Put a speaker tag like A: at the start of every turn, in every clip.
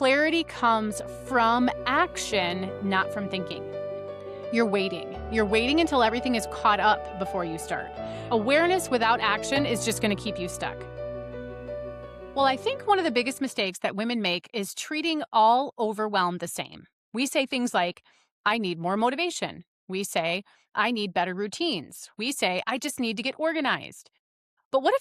A: Clarity comes from action, not from thinking. You're waiting. You're waiting until everything is caught up before you start. Awareness without action is just going to keep you stuck. Well, I think one of the biggest mistakes that women make is treating all overwhelm the same. We say things like, I need more motivation. We say, I need better routines. We say, I just need to get organized. But what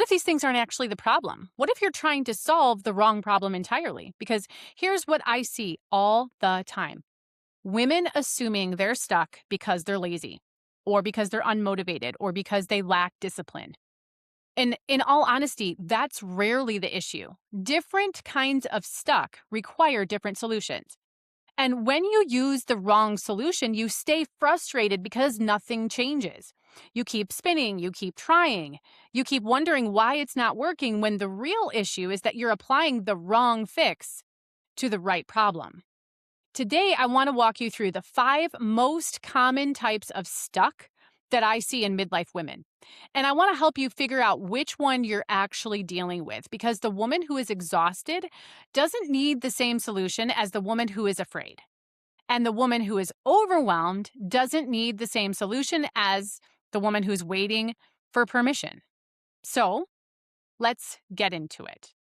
A: if these things aren't actually the problem? What if you're trying to solve the wrong problem entirely? Because here's what I see all the time. Women assuming they're stuck because they're lazy, or because they're unmotivated, or because they lack discipline. And in all honesty, that's rarely the issue. Different kinds of stuck require different solutions. And when you use the wrong solution, you stay frustrated because nothing changes. You keep spinning, you keep trying, you keep wondering why it's not working when the real issue is that you're applying the wrong fix to the right problem. Today, I want to walk you through the 5 most common types of stuck that I see in midlife women. And I want to help you figure out which one you're actually dealing with, because the woman who is exhausted doesn't need the same solution as the woman who is afraid. And the woman who is overwhelmed doesn't need the same solution as the woman who's waiting for permission. So let's get into it.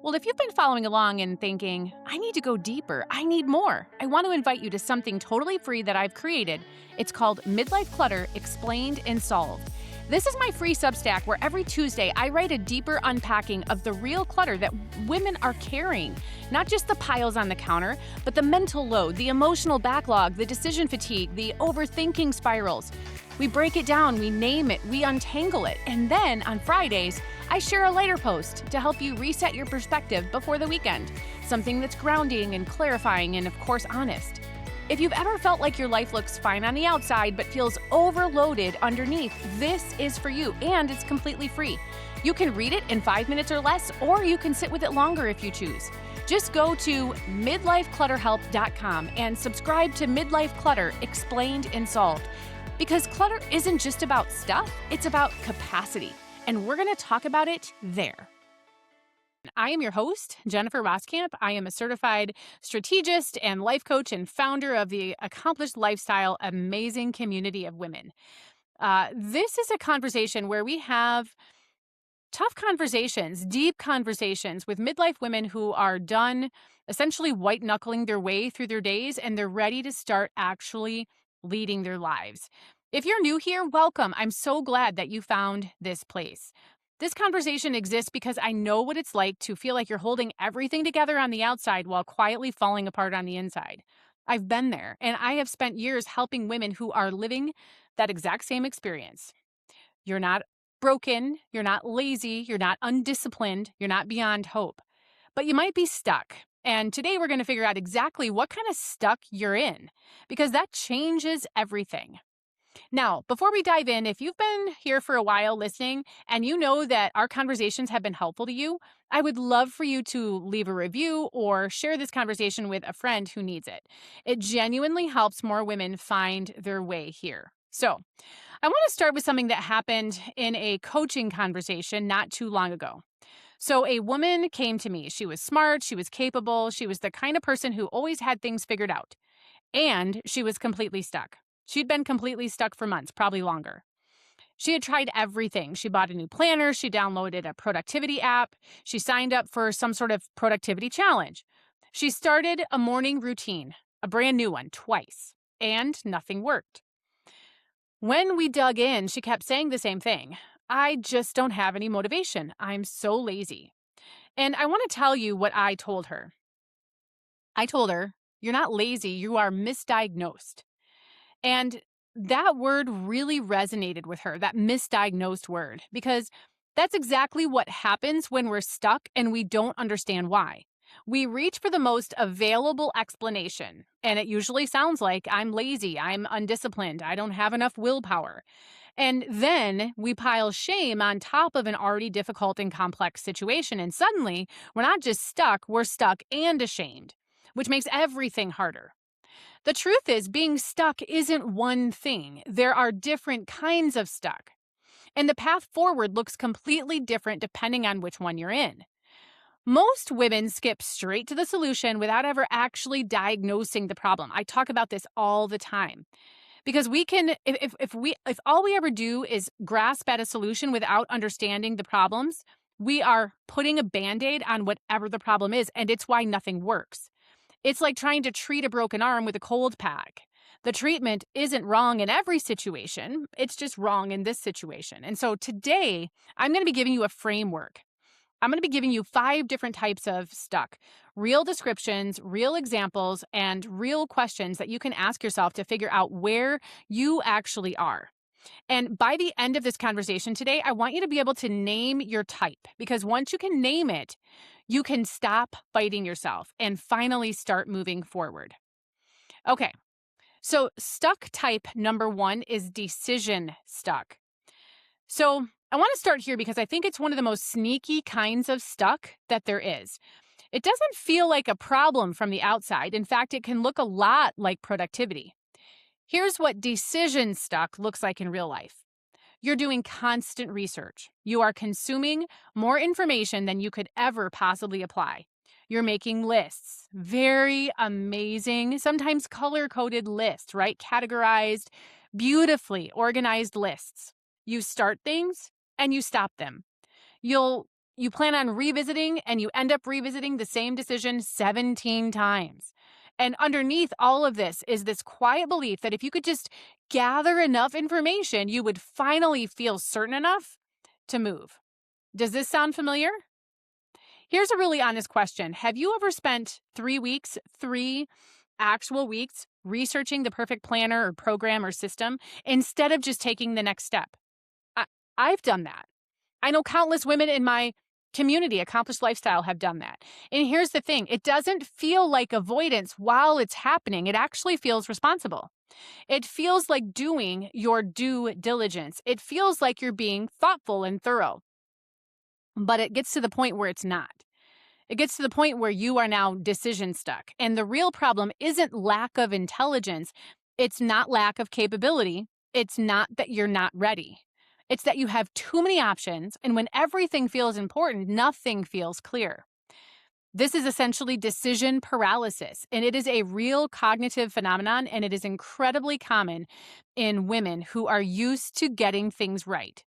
A: Well, if you've been following along and thinking, I need to go deeper, I need more, I want to invite you to something totally free that I've created. It's called Midlife Clutter Explained and Solved. This is my free Substack where every Tuesday I write a deeper unpacking of the real clutter that women are carrying. Not just the piles on the counter, but the mental load, the emotional backlog, the decision fatigue, the overthinking spirals. We break it down, we name it, we untangle it, and then on Fridays, I share a lighter post to help you reset your perspective before the weekend. Something that's grounding and clarifying and, of course, honest. If you've ever felt like your life looks fine on the outside but feels overloaded underneath, this is for you, and it's completely free. You can read it in 5 minutes or less, or you can sit with it longer if you choose. Just go to midlifeclutterhelp.com and subscribe to Midlife Clutter Explained and Solved. Because clutter isn't just about stuff, it's about capacity. And we're going to talk about it there. I am your host, Jennifer Roskamp. I am a certified strategist and life coach and founder of the Accomplished Lifestyle Amazing Community of Women. This is a conversation where we have tough conversations, deep conversations with midlife women who are done essentially white-knuckling their way through their days, and they're ready to start actually leading their lives. If you're new here, welcome. I'm so glad that you found this place. This conversation exists because I know what it's like to feel like you're holding everything together on the outside while quietly falling apart on the inside. I've been there, and I have spent years helping women who are living that exact same experience. You're not broken, you're not lazy, you're not undisciplined, you're not beyond hope, but you might be stuck. And today we're going to figure out exactly what kind of stuck you're in, because that changes everything. Now, before we dive in, if you've been here for a while listening and you know that our conversations have been helpful to you, I would love for you to leave a review or share this conversation with a friend who needs it. It genuinely helps more women find their way here. So, I want to start with something that happened in a coaching conversation not too long ago. So a woman came to me. She was smart, she was capable, she was the kind of person who always had things figured out. And she was completely stuck. She'd been completely stuck for months, probably longer. She had tried everything. She bought a new planner, she downloaded a productivity app, she signed up for some sort of productivity challenge. She started a morning routine, a brand new one, twice, and nothing worked. When we dug in, she kept saying the same thing. I just don't have any motivation. I'm so lazy. And I want to tell you what I told her. I told her, you're not lazy, you are misdiagnosed. And that word really resonated with her, that misdiagnosed word, because that's exactly what happens when we're stuck and we don't understand why. We reach for the most available explanation, and it usually sounds like I'm lazy, I'm undisciplined, I don't have enough willpower. And then we pile shame on top of an already difficult and complex situation, and suddenly we're not just stuck, we're stuck and ashamed, which makes everything harder. The truth is, being stuck isn't one thing. There are different kinds of stuck. And the path forward looks completely different depending on which one you're in. Most women skip straight to the solution without ever actually diagnosing the problem. I talk about this all the time because we can if all we ever do is grasp at a solution without understanding the problems, we are putting a band-aid on whatever the problem is, and it's why nothing works. It's like trying to treat a broken arm with a cold pack. The treatment isn't wrong in every situation, it's just wrong in this situation. And so today, I'm going to be giving you a framework. I'm going to be giving you 5 different types of stuck, real descriptions, real examples, and real questions that you can ask yourself to figure out where you actually are. And by the end of this conversation today, I want you to be able to name your type, because once you can name it, you can stop fighting yourself and finally start moving forward. Okay, so stuck type number 1 is decision stuck. So I want to start here because I think it's one of the most sneaky kinds of stuck that there is. It doesn't feel like a problem from the outside. In fact, it can look a lot like productivity. Here's what decision stuck looks like in real life. You're doing constant research. You are consuming more information than you could ever possibly apply. You're making lists, very amazing, sometimes color-coded lists, right? Categorized, beautifully organized lists. You start things and you stop them. You plan on revisiting and you end up revisiting the same decision 17 times. And underneath all of this is this quiet belief that if you could just gather enough information, you would finally feel certain enough to move. Does this sound familiar? Here's a really honest question. Have you ever spent 3 actual weeks, researching the perfect planner or program or system instead of just taking the next step? I've done that. I know countless women in my community, Accomplished Lifestyle, have done that. And here's the thing. It doesn't feel like avoidance while it's happening. It actually feels responsible. It feels like doing your due diligence. It feels like you're being thoughtful and thorough. But it gets to the point where it's not. It gets to the point where you are now decision stuck. And the real problem isn't lack of intelligence. It's not lack of capability. It's not that you're not ready. It's that you have too many options, and when everything feels important, nothing feels clear. This is essentially decision paralysis, and it is a real cognitive phenomenon, and it is incredibly common in women who are used to getting things right.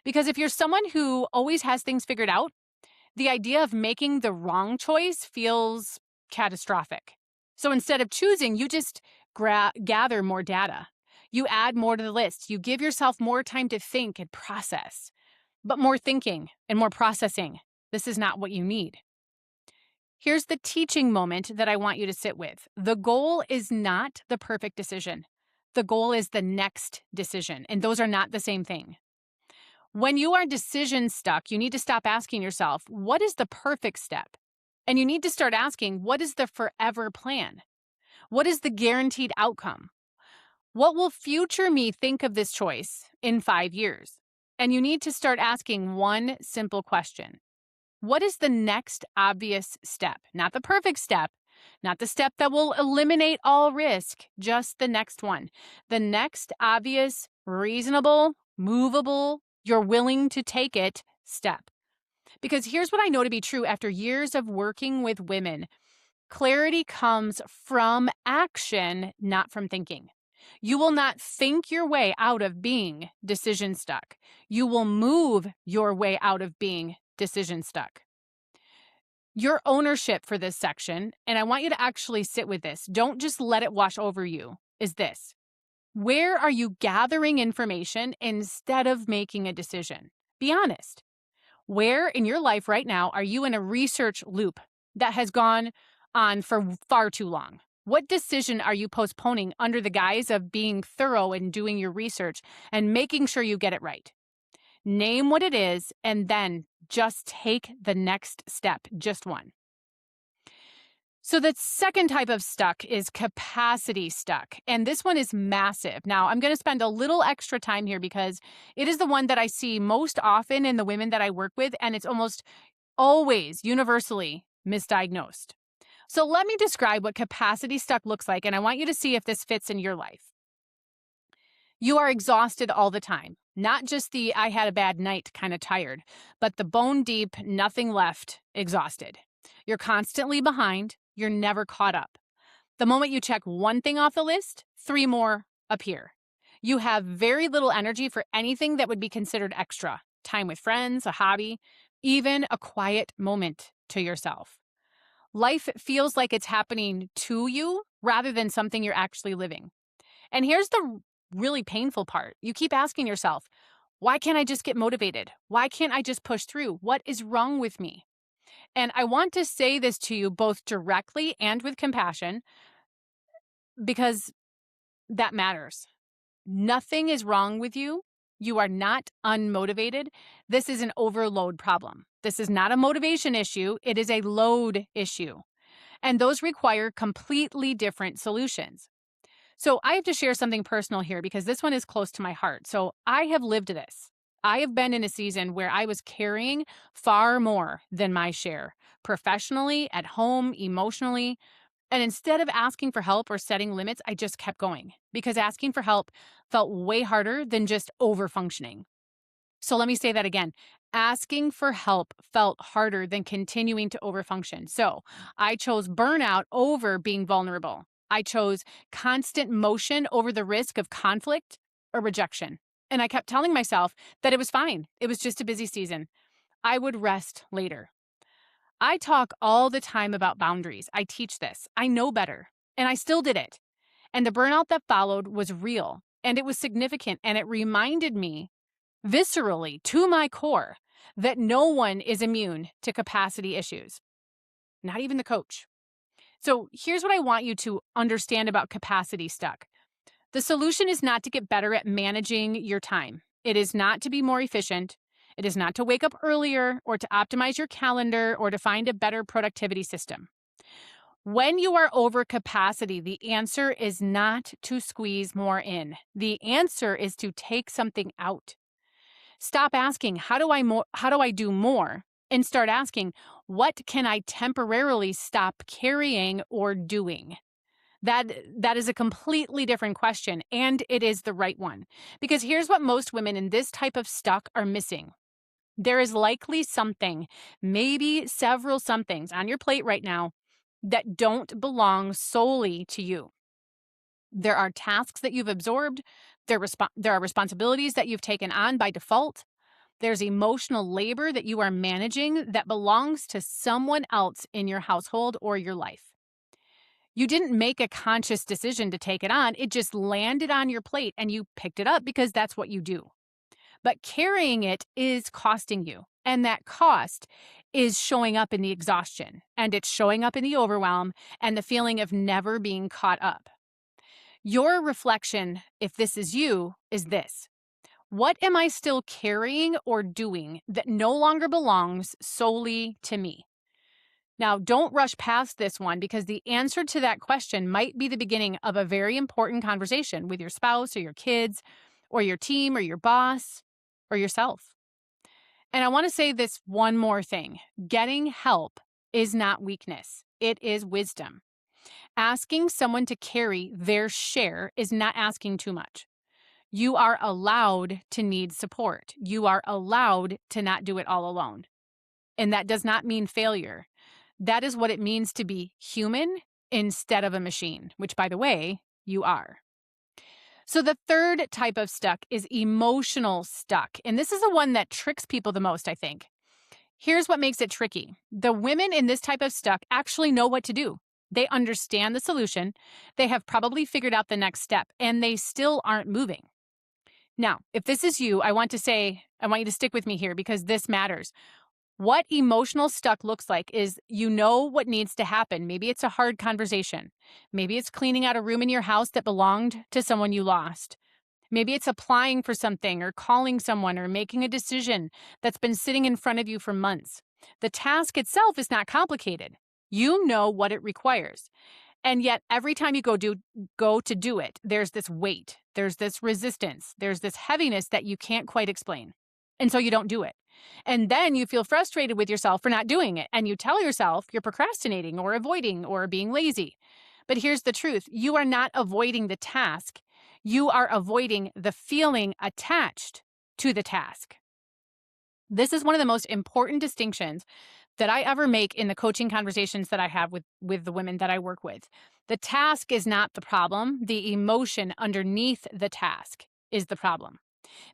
A: Because if you're someone who always has things figured out, the idea of making the wrong choice feels catastrophic. So instead of choosing, you just gather more data. You add more to the list. You give yourself more time to think and process. But more thinking and more processing, this is not what you need. Here's the teaching moment that I want you to sit with. The goal is not the perfect decision. The goal is the next decision, and those are not the same thing. When you are decision stuck, you need to stop asking yourself, what is the perfect step? And you need to start asking, what is the forever plan? What is the guaranteed outcome? What will future me think of this choice in 5 years? And you need to start asking one simple question. What is the next obvious step? Not the perfect step, not the step that will eliminate all risk, just the next one. The next obvious, reasonable, movable, you're willing to take it step. Because here's what I know to be true after years of working with women. Clarity comes from action, not from thinking. You will not think your way out of being decision stuck. You will move your way out of being decision stuck. Your ownership for this section, and I want you to actually sit with this, don't just let it wash over you, is this. Where are you gathering information instead of making a decision? Be honest. Where in your life right now are you in a research loop that has gone on for far too long? What decision are you postponing under the guise of being thorough and doing your research and making sure you get it right? Name what it is and then just take the next step, just one. So the second type of stuck is capacity stuck, and this one is massive. Now, I'm going to spend a little extra time here because it is the one that I see most often in the women that I work with, and it's almost always universally misdiagnosed. So let me describe what capacity stuck looks like, and I want you to see if this fits in your life. You are exhausted all the time, not just the I had a bad night kind of tired, but the bone deep, nothing left, exhausted. You're constantly behind. You're never caught up. The moment you check one thing off the list, three more appear. You have very little energy for anything that would be considered extra: time with friends, a hobby, even a quiet moment to yourself. Life feels like it's happening to you rather than something you're actually living. And here's the really painful part. You keep asking yourself, why can't I just get motivated? Why can't I just push through? What is wrong with me? And I want to say this to you both directly and with compassion, because that matters. Nothing is wrong with you. You are not unmotivated. This is an overload problem. This is not a motivation issue. It is a load issue. And those require completely different solutions. So I have to share something personal here because this one is close to my heart. So I have lived this. I have been in a season where I was carrying far more than my share, professionally, at home, emotionally. And instead of asking for help or setting limits, I just kept going because asking for help felt way harder than just over functioning. So let me say that again. Asking for help felt harder than continuing to overfunction. So I chose burnout over being vulnerable. I chose constant motion over the risk of conflict or rejection. And I kept telling myself that it was fine. It was just a busy season. I would rest later. I talk all the time about boundaries. I teach this. I know better. And I still did it. And the burnout that followed was real and it was significant. And it reminded me viscerally to my core that no one is immune to capacity issues, not even the coach. So here's what I want you to understand about capacity stuck. The solution is not to get better at managing your time. It is not to be more efficient. It is not to wake up earlier or to optimize your calendar or to find a better productivity system. When you are over capacity, the answer is not to squeeze more in. The answer is to take something out. Stop asking, how do I do more? And start asking, what can I temporarily stop carrying or doing? That is a completely different question, and it is the right one. Because here's what most women in this type of stuck are missing. There is likely something, maybe several somethings on your plate right now that don't belong solely to you. There are tasks that you've absorbed. There are responsibilities that you've taken on by default. There's emotional labor that you are managing that belongs to someone else in your household or your life. You didn't make a conscious decision to take it on. It just landed on your plate and you picked it up because that's what you do. But carrying it is costing you. And that cost is showing up in the exhaustion, and it's showing up in the overwhelm and the feeling of never being caught up. Your reflection, if this is you, is this: what am I still carrying or doing that no longer belongs solely to me? Now, don't rush past this one because the answer to that question might be the beginning of a very important conversation with your spouse or your kids or your team or your boss or yourself. And I want to say this one more thing. Getting help is not weakness. It is wisdom. Asking someone to carry their share is not asking too much. You are allowed to need support. You are allowed to not do it all alone. And that does not mean failure. That is what it means to be human instead of a machine, which, by the way, you are. So the third type of stuck is emotional stuck. And this is the one that tricks people the most, I think. Here's what makes it tricky. The women in this type of stuck actually know what to do. They understand the solution. They have probably figured out the next step, and they still aren't moving. Now, if this is you, I want you to stick with me here because this matters. What emotional stuck looks like is you know what needs to happen. Maybe it's a hard conversation. Maybe it's cleaning out a room in your house that belonged to someone you lost. Maybe it's applying for something or calling someone or making a decision that's been sitting in front of you for months. The task itself is not complicated. You know what it requires. And yet every time you go to do it, there's this weight, there's this resistance, there's this heaviness that you can't quite explain. And so you don't do it. And then you feel frustrated with yourself for not doing it. And you tell yourself you're procrastinating or avoiding or being lazy. But here's the truth. You are not avoiding the task. You are avoiding the feeling attached to the task. This is one of the most important distinctions that I ever make in the coaching conversations that I have with the women that I work with. The task is not the problem. The emotion underneath the task is the problem.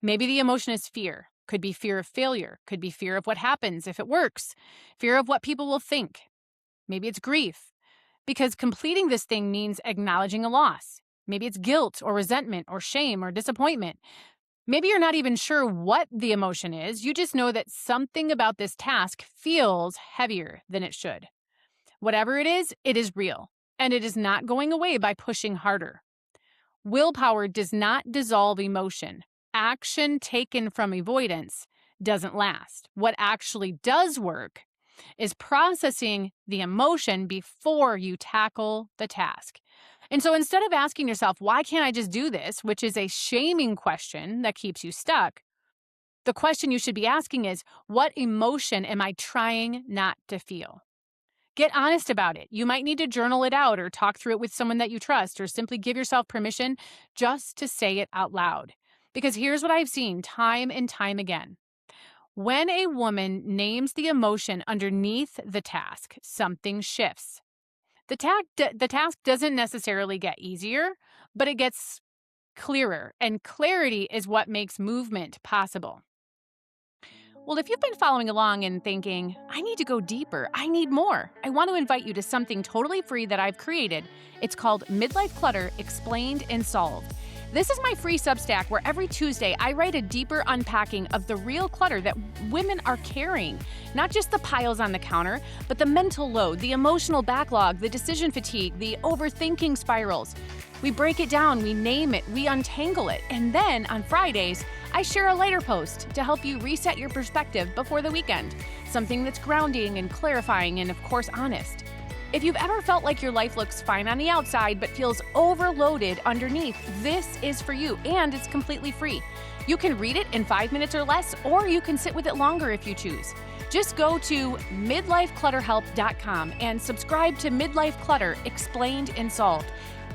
A: Maybe the emotion is fear. Could be fear of failure. Could be fear of what happens if it works. Fear of what people will think. Maybe it's grief. Because completing this thing means acknowledging a loss. Maybe it's guilt or resentment or shame or disappointment. Maybe you're not even sure what the emotion is. You just know that something about this task feels heavier than it should. Whatever it is real, and it is not going away by pushing harder. Willpower does not dissolve emotion. Action taken from avoidance doesn't last. What actually does work is processing the emotion before you tackle the task. And so instead of asking yourself, why can't I just do this, which is a shaming question that keeps you stuck, the question you should be asking is, what emotion am I trying not to feel? Get honest about it. You might need to journal it out or talk through it with someone that you trust, or simply give yourself permission just to say it out loud. Because here's what I've seen time and time again. When a woman names the emotion underneath the task, something shifts. The task doesn't necessarily get easier, but it gets clearer, and clarity is what makes movement possible. Well, if you've been following along and thinking, I need to go deeper, I need more, I want to invite you to something totally free that I've created. It's called Midlife Clutter Explained and Solved. This is my free Substack where every Tuesday I write a deeper unpacking of the real clutter that women are carrying. Not just the piles on the counter, but the mental load, the emotional backlog, the decision fatigue, the overthinking spirals. We break it down, we name it, we untangle it, and then on Fridays, I share a lighter post to help you reset your perspective before the weekend. Something that's grounding and clarifying and, of course, honest. If you've ever felt like your life looks fine on the outside but feels overloaded underneath, this is for you, and it's completely free. You can read it in 5 minutes or less, or you can sit with it longer if you choose. Just go to midlifeclutterhelp.com and subscribe to Midlife Clutter Explained and Solved.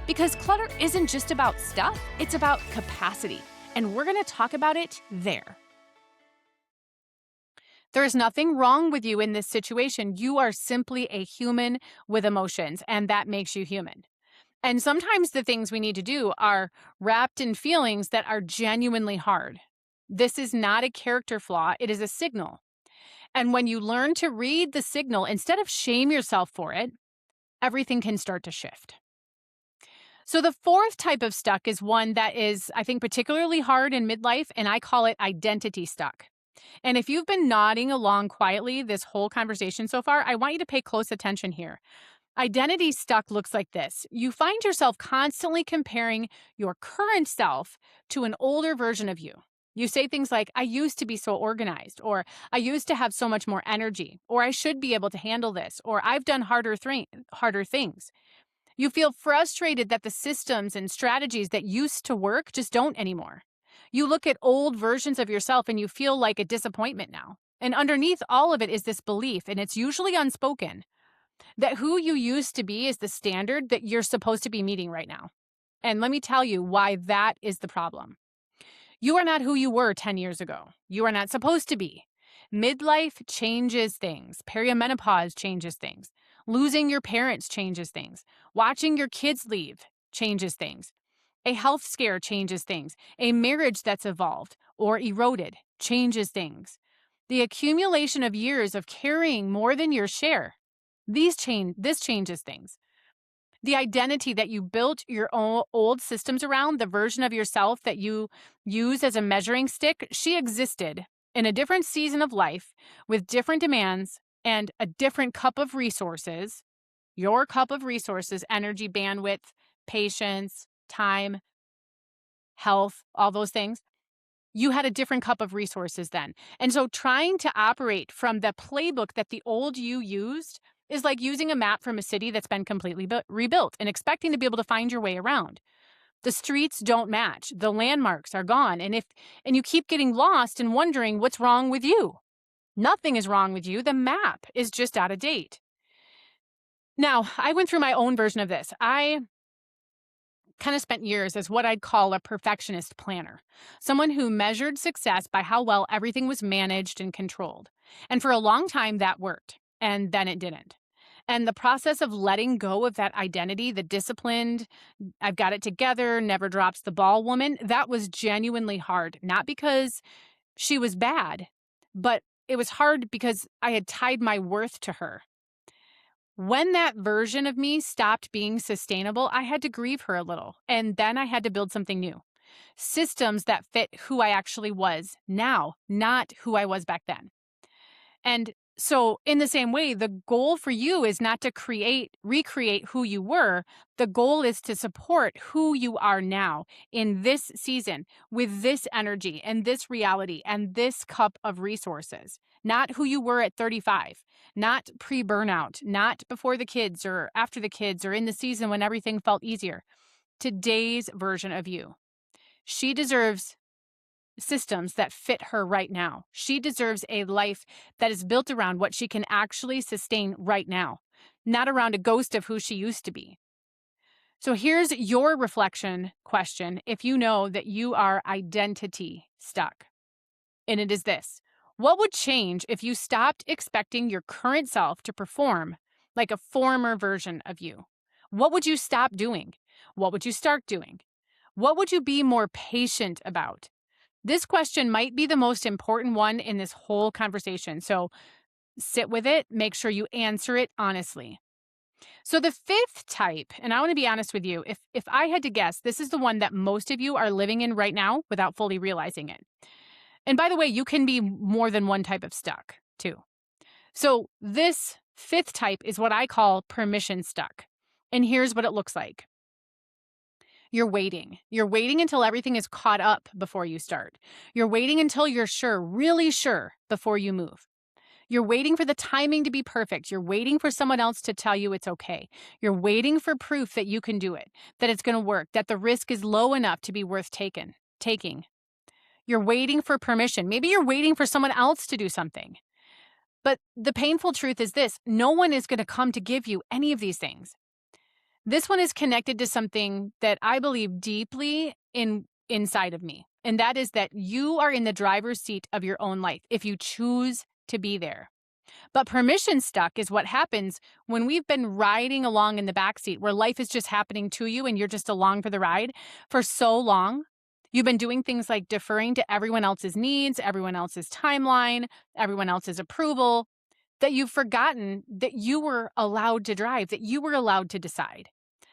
A: Because clutter isn't just about stuff, it's about capacity. And we're going to talk about it there. There is nothing wrong with you in this situation. You are simply a human with emotions, and that makes you human. And sometimes the things we need to do are wrapped in feelings that are genuinely hard. This is not a character flaw, it is a signal. And when you learn to read the signal, instead of shame yourself for it, everything can start to shift. So the fourth type of stuck is one that is, I think, particularly hard in midlife, and I call it identity stuck. And if you've been nodding along quietly this whole conversation so far, I want you to pay close attention here. Identity stuck looks like this. You find yourself constantly comparing your current self to an older version of you. You say things like, I used to be so organized, or I used to have so much more energy, or I should be able to handle this, or I've done harder things. You feel frustrated that the systems and strategies that used to work just don't anymore. You look at old versions of yourself and you feel like a disappointment now. And underneath all of it is this belief, and it's usually unspoken, that who you used to be is the standard that you're supposed to be meeting right now. And let me tell you why that is the problem. You are not who you were 10 years ago. You are not supposed to be. Midlife changes things. Perimenopause changes things. Losing your parents changes things. Watching your kids leave changes things. A health scare changes things. A marriage that's evolved or eroded changes things. The accumulation of years of carrying more than your share, this changes things. The identity that you built your own old systems around, the version of yourself that you use as a measuring stick, she existed in a different season of life with different demands and a different cup of resources. Your cup of resources, energy, bandwidth, patience, time, health, all those things. You had a different cup of resources then. And so trying to operate from the playbook that the old you used is like using a map from a city that's been completely rebuilt and expecting to be able to find your way around. The streets don't match. The landmarks are gone. And you keep getting lost and wondering what's wrong with you. Nothing is wrong with you. The map is just out of date. Now, I went through my own version of this. I kind of spent years as what I'd call a perfectionist planner, someone who measured success by how well everything was managed and controlled. And for a long time, that worked. and then it didn't. And the process of letting go of that identity, the disciplined, I've got it together, never drops the ball woman, that was genuinely hard. Not because she was bad, but it was hard because I had tied my worth to her. When that version of me stopped being sustainable, I had to grieve her a little, and then I had to build something new. Systems that fit who I actually was now, not who I was back then. And so, in the same way, the goal for you is not to recreate who you were. The goal is to support who you are now in this season with this energy and this reality and this cup of resources. Not who you were at 35, not pre burnout, not before the kids or after the kids or in the season when everything felt easier. Today's version of you. She deserves systems that fit her right now. She deserves a life that is built around what she can actually sustain right now, not around a ghost of who she used to be. So here's your reflection question if you know that you are identity stuck. And it is this: what would change if you stopped expecting your current self to perform like a former version of you? What would you stop doing? What would you start doing? What would you be more patient about? This question might be the most important one in this whole conversation. So sit with it, make sure you answer it honestly. So the fifth type, and I want to be honest with you, if I had to guess, this is the one that most of you are living in right now without fully realizing it. And by the way, you can be more than one type of stuck too. So this fifth type is what I call permission stuck. And here's what it looks like. You're waiting. You're waiting until everything is caught up before you start. You're waiting until you're sure, really sure, before you move. You're waiting for the timing to be perfect. You're waiting for someone else to tell you it's okay. You're waiting for proof that you can do it, that it's going to work, that the risk is low enough to be worth taking. You're waiting for permission. Maybe you're waiting for someone else to do something. But the painful truth is this: no one is going to come to give you any of these things. This one is connected to something that I believe deeply inside of me, and that is that you are in the driver's seat of your own life if you choose to be there. But permission stuck is what happens when we've been riding along in the backseat where life is just happening to you and you're just along for the ride for so long. You've been doing things like deferring to everyone else's needs, everyone else's timeline, everyone else's approval, that you've forgotten that you were allowed to drive, that you were allowed to decide.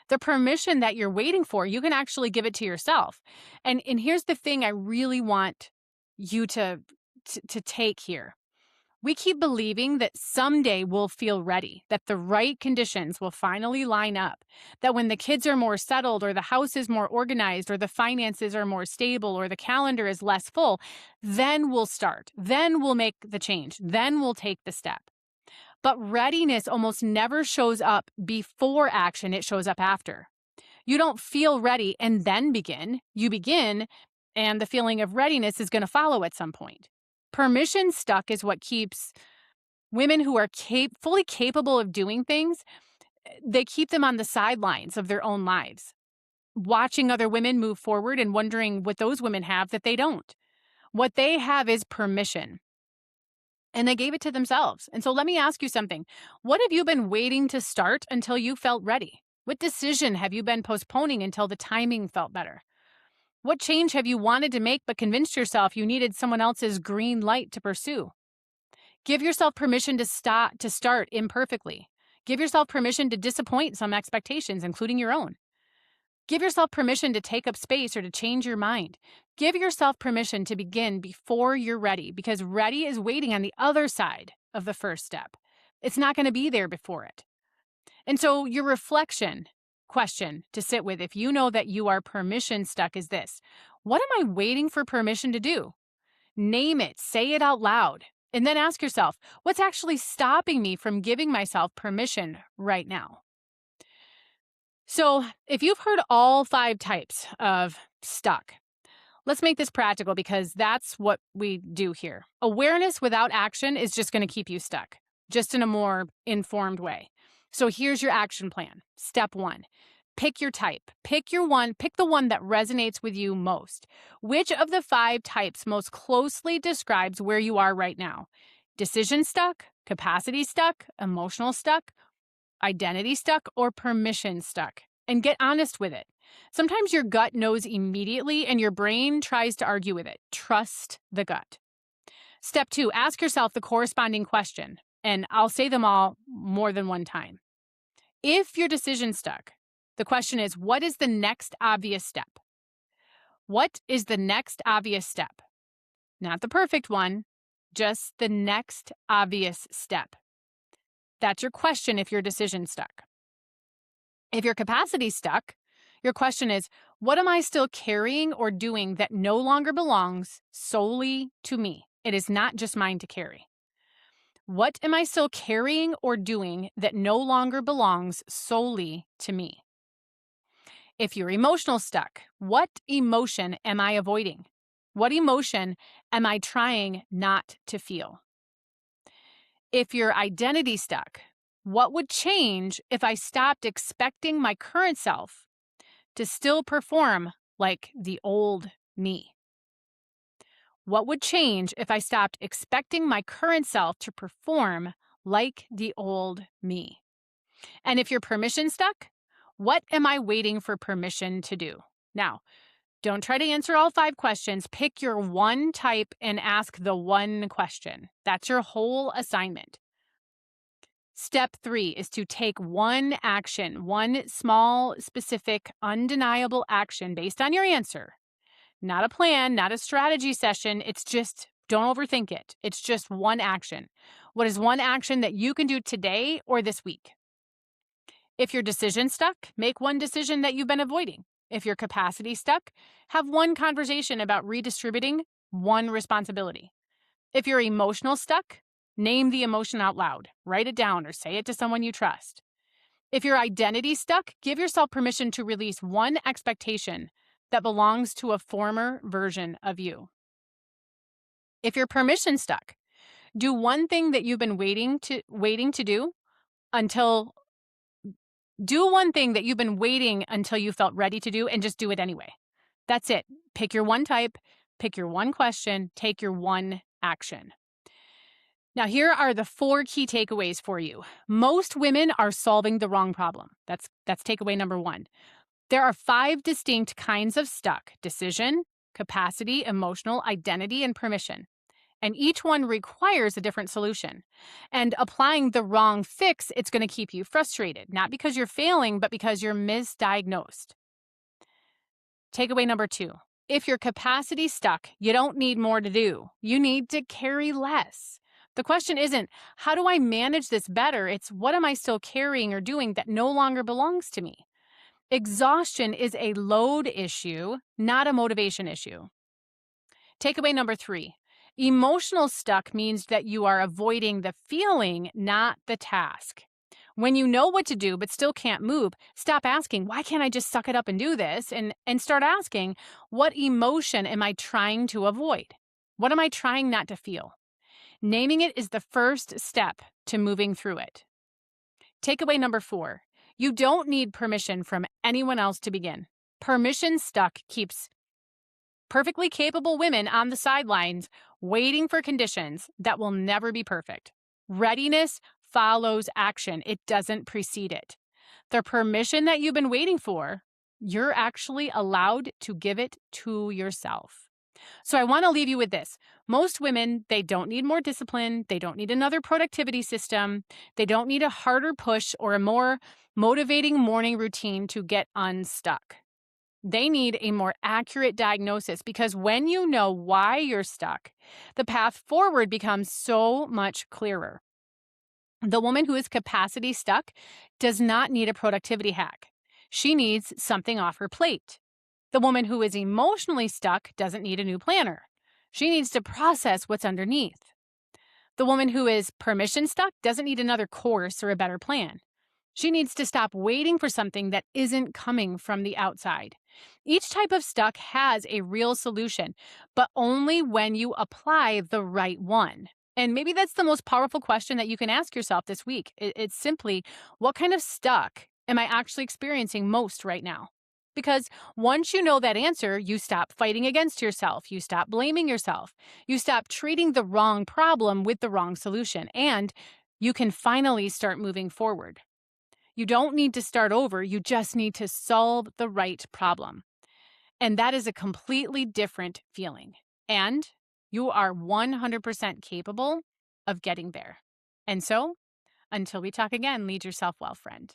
A: The permission that you're waiting for, you can actually give it to yourself. And here's the thing I really want you to take here. We keep believing that someday we'll feel ready, that the right conditions will finally line up, that when the kids are more settled or the house is more organized or the finances are more stable or the calendar is less full, then we'll start. Then we'll make the change. Then we'll take the step. But readiness almost never shows up before action, it shows up after. You don't feel ready and then begin. You begin, and the feeling of readiness is going to follow at some point. Permission stuck is what keeps women who are fully capable of doing things, they keep them on the sidelines of their own lives, watching other women move forward and wondering what those women have that they don't. What they have is permission. And they gave it to themselves. And so let me ask you something. What have you been waiting to start until you felt ready? What decision have you been postponing until the timing felt better? What change have you wanted to make but convinced yourself you needed someone else's green light to pursue? Give yourself permission to start imperfectly. Give yourself permission to disappoint some expectations, including your own. Give yourself permission to take up space or to change your mind. Give yourself permission to begin before you're ready, because ready is waiting on the other side of the first step. It's not going to be there before it. And so your reflection question to sit with, if you know that you are permission stuck, is this: what am I waiting for permission to do? Name it, say it out loud, and then ask yourself, what's actually stopping me from giving myself permission right now? So if you've heard all 5 types of stuck, let's make this practical because that's what we do here. Awareness without action is just going to keep you stuck, just in a more informed way. So here's your action plan. Step 1, pick your type. Pick the one that resonates with you most. Which of the 5 types most closely describes where you are right now? Decision stuck, Capacity stuck, emotional stuck, identity stuck, or permission stuck? And get honest with it. Sometimes your gut knows immediately and your brain tries to argue with it. Trust the gut. Step 2, ask yourself the corresponding question. And I'll say them all more than one time. If your decision stuck, the question is, what is the next obvious step? What is the next obvious step? Not the perfect one, just the next obvious step. That's your question if your decision stuck. If your capacity stuck, your question is, what am I still carrying or doing that no longer belongs solely to me? It is not just mine to carry. What am I still carrying or doing that no longer belongs solely to me? If you're emotional stuck, what emotion am I avoiding? What emotion am I trying not to feel? If you're identity stuck, what would change if I stopped expecting my current self to still perform like the old me? What would change if I stopped expecting my current self to perform like the old me? And if you're permission stuck, what am I waiting for permission to do? Now, don't try to answer all 5 questions. Pick your one type and ask the one question. That's your whole assignment. Step 3 is to take one action, one small, specific, undeniable action based on your answer. Not a plan, not a strategy session. It's just, don't overthink it. It's just one action. What is one action that you can do today or this week? If your decision stuck, make one decision that you've been avoiding. If your capacity stuck, have one conversation about redistributing one responsibility. If you're emotional stuck, name the emotion out loud. Write it down or say it to someone you trust. If your identity stuck, give yourself permission to release one expectation that belongs to a former version of you. If you're permission stuck, do one thing that you've been waiting to do until you felt ready to do, and just do it anyway. That's it. Pick your one type, pick your one question, take your one action. Now, here are the 4 key takeaways for you. Most women are solving the wrong problem. That's takeaway number 1. There are 5 distinct kinds of stuck: decision, capacity, emotional, identity, and permission. And each one requires a different solution. And applying the wrong fix, it's going to keep you frustrated, not because you're failing, but because you're misdiagnosed. Takeaway number 2. If your capacity stuck, you don't need more to do. You need to carry less. The question isn't, how do I manage this better? It's, what am I still carrying or doing that no longer belongs to me? Exhaustion is a load issue, not a motivation issue. Takeaway number 3. Emotional stuck means that you are avoiding the feeling, not the task. When you know what to do but still can't move, stop asking, why can't I just suck it up and do this? And start asking, what emotion am I trying to avoid? What am I trying not to feel? Naming it is the first step to moving through it. Takeaway number 4. You don't need permission from anyone else to begin. Permission stuck keeps perfectly capable women on the sidelines waiting for conditions that will never be perfect. Readiness follows action. It doesn't precede it. The permission that you've been waiting for, you're actually allowed to give it to yourself. So I want to leave you with this. Most women, they don't need more discipline. They don't need another productivity system. They don't need a harder push or a more motivating morning routine to get unstuck. They need a more accurate diagnosis, because when you know why you're stuck, the path forward becomes so much clearer. The woman who is capacity stuck does not need a productivity hack. She needs something off her plate. The woman who is emotionally stuck doesn't need a new planner. She needs to process what's underneath. The woman who is permission stuck doesn't need another course or a better plan. She needs to stop waiting for something that isn't coming from the outside. Each type of stuck has a real solution, but only when you apply the right one. And maybe that's the most powerful question that you can ask yourself this week. It's simply, what kind of stuck am I actually experiencing most right now? Because once you know that answer, you stop fighting against yourself. You stop blaming yourself. You stop treating the wrong problem with the wrong solution. And you can finally start moving forward. You don't need to start over, you just need to solve the right problem. And that is a completely different feeling. And you are 100% capable of getting there. And so, until we talk again, lead yourself well, friend.